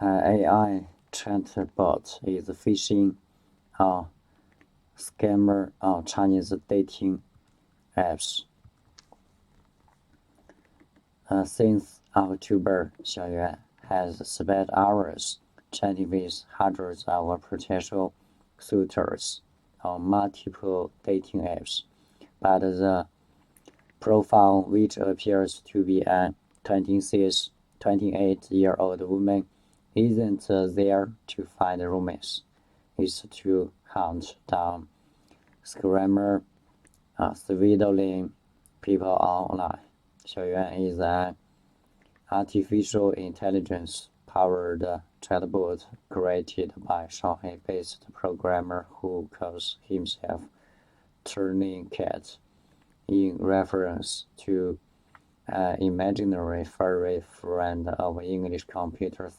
AI chatbot is phishing scammer on Chinese dating apps. Since October, Xiaoyuan has spent hours chatting with hundreds of potential suitors on multiple dating apps, but the profile, which appears to be a 28-year-old woman, isn't there to find romance. It's to hunt down scammer, swindling people online. Xiaoyuan is an artificial intelligence-powered chatbot created by Shanghai-based programmer who calls himself Turning Cat, in reference to an imaginary furry friend of English computer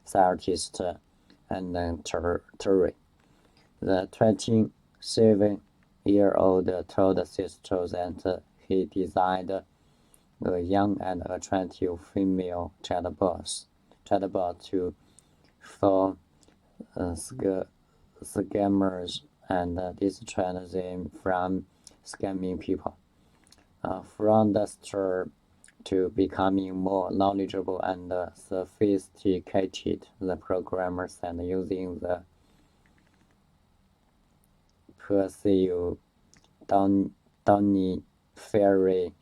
scientist and Turing. The 27-year-old told Sister that he designed a young and attractive female chatbot to fool scammers and distract them from scamming people. From the start to becoming more knowledgeable and sophisticated, the programmer said, using the perceived Donny Ferry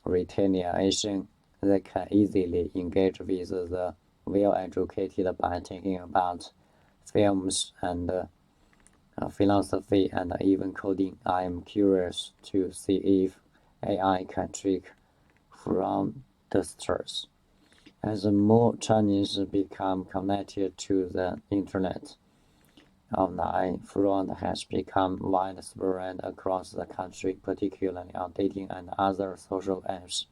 retaliation, they can easily engage with the well-educated by talking about films and philosophy and even coding. I am curious to see if AI can trick fraudsters. As more Chinese become connected to the internet, online fraud has become widespread across the country, particularly on dating and other social apps,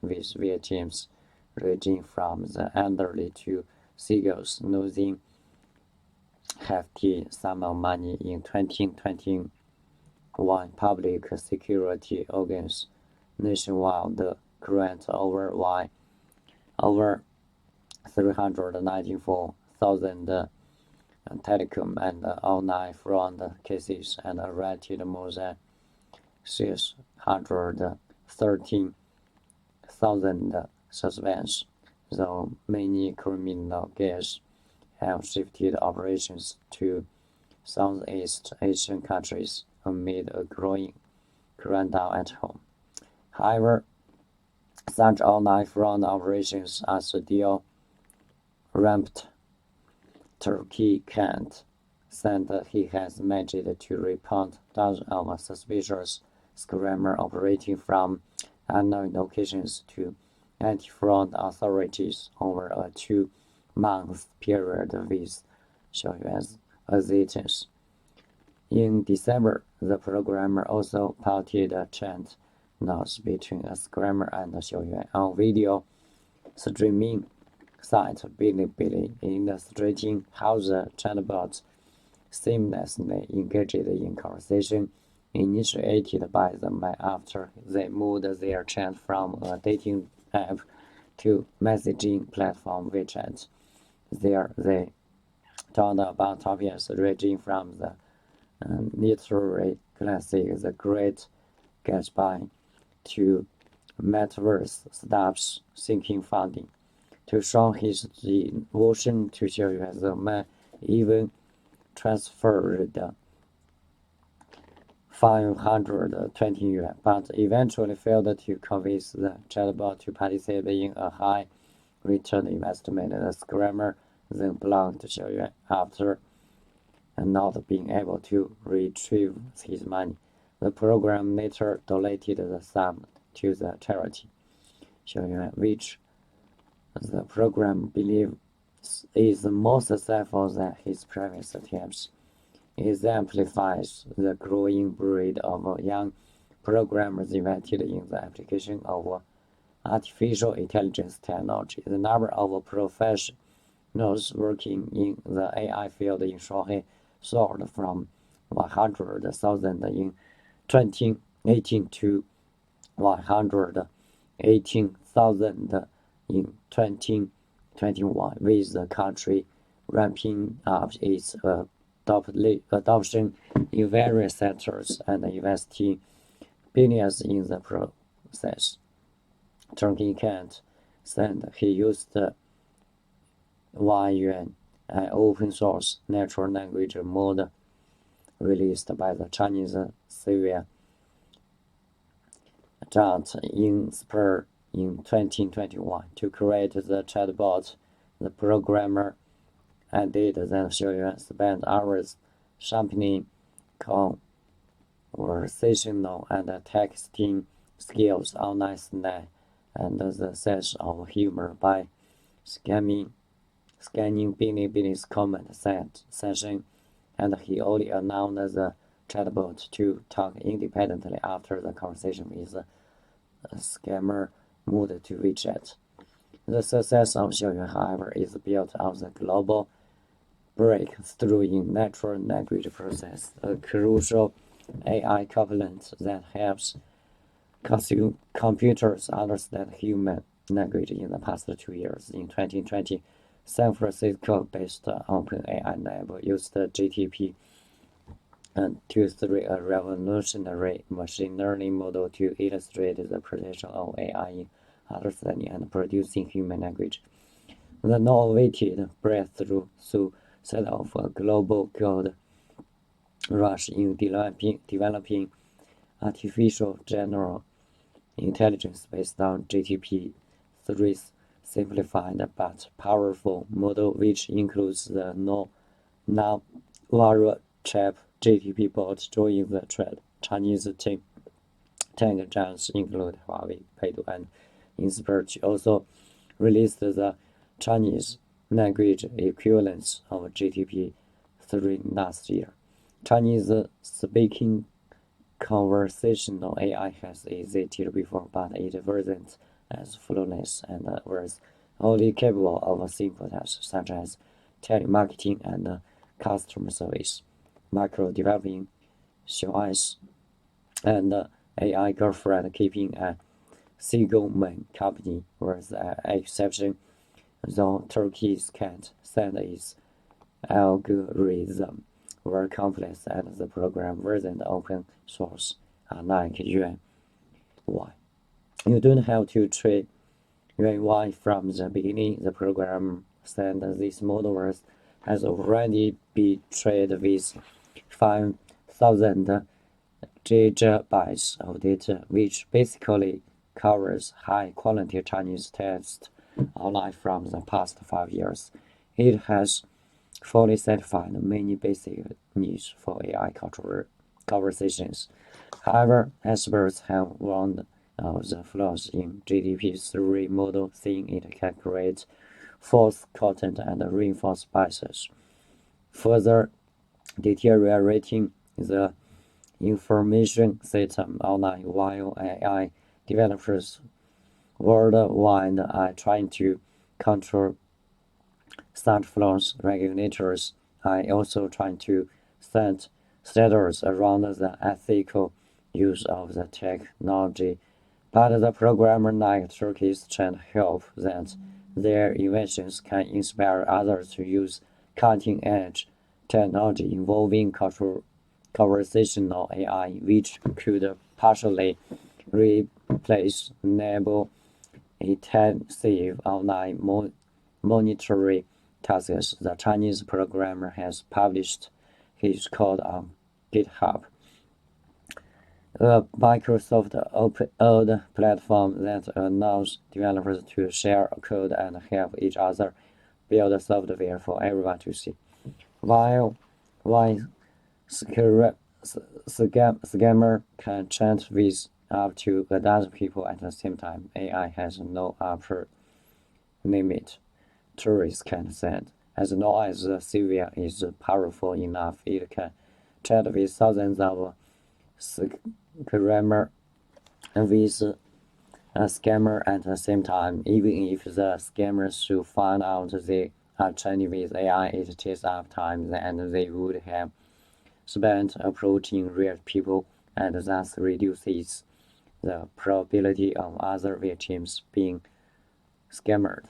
with victims ranging from the elderly to singles losing hefty sum of money. In 2021, public security organs nationwide grant over 394,000 telecom and online fraud cases and arrested more than 613,000 suspects, though many criminal gangs have shifted operations to Southeast Asian countries amid a growing crackdown at home. However, such online fraud operations are still rampant. Turkey Kent said that he has managed to report dozens of suspicious scammers operating from unknown locations to anti-fraud authorities over a 2-month period with Xiaoyuan's assistance. In December, the programmer also posted a chat notes between a scammer and Xiaoyuan on video streaming site Bilibili, illustrating how the chatbot seamlessly engaged in conversation initiated by them after they moved their chat from a dating app to messaging platform WeChat. There they talked about topics ranging from the literary classic The Great Gatsby to metaverse startups seeking funding. To show his devotion to Xiaoyuan, the man even transferred 520 yuan, but eventually failed to convince the chatbot to participate in a high-return investment. The scammer then blocked Xiaoyuan after not being able to retrieve his money. The program later donated the sum to the charity Xiaoyuan, which the program believes is more successful than his previous attempts. It exemplifies the growing breed of young programmers invested in the application of artificial intelligence technology. The number of professionals working in the AI field in Shanghai soared from 100,000 in 2018 to 118,000 in 2021, with the country ramping up its adoption in various sectors and investing billions in the process. Turkey Kent said he used Yuan, an open-source natural language model released by the Chinese civil giant Inspire in 2021 to create the chatbot. The programmer added that Xiaoyuan spent hours sharpening conversational and texting skills on last night and the sense of humor by scanning Bilibili's comment session, and he only allowed the chatbot to talk independently after the conversation with the scammer moved to WeChat. The success of Xiaoyuan, however, is built on the global breakthrough in natural language process, a crucial AI component that helps computers understand human language. In the past 2 years, in 2020, San Francisco-based OpenAI lab used GTP 2.3, a revolutionary machine learning model, to illustrate the potential of AI in understanding and producing human language. The innovative breakthrough set off a global gold rush in developing artificial general intelligence based on GTP-3's simplified but powerful model, which includes the NVIDIA chip GTP bot joining the trend. Chinese tech giants include Huawei, Baidu, and Inspire also released the Chinese language equivalents of GTP-3 last year. Chinese-speaking conversational AI has existed before, but it wasn't as flawless and was only capable of simple tasks such as telemarketing and customer service. Micro-developing Xiaoi's and AI girlfriend keeping a single-man company was an exception, though Turkey's Cat said its algorithm were complex and the program wasn't open source, unlike Yuan Y. You don't have to train Yuan Y from the beginning. The program said this model has already been trained with 5,000 gigabytes of data, which basically covers high-quality Chinese text online from the past 5 years. It has fully satisfied many basic needs for AI conversations. However, experts have warned of the flaws in GTP-3 model, saying it can create false content and reinforce biases, further deteriorating the information system online. While AI developers worldwide are trying to control such flaws, regulators are also trying to set standards around the ethical use of the technology. But the programmer like Turkey's can hope that their inventions can inspire others to use cutting-edge technology involving conversational AI, which could partially replace labor-intensive online monitoring tasks. The Chinese programmer has published his code on GitHub, a Microsoft-owned platform that allows developers to share code and help each other build software for everyone to see. While scammer can chat with up to a dozen people at the same time, AI has no upper limit. Tourists can send. As long as the civil is powerful enough, it can chat with thousands of scammer with a scammer at the same time. Even if the scammers should find out they are chatting with AI, it takes up time and they would have spent approaching real people, and thus reduces the probability of other victims being scammed.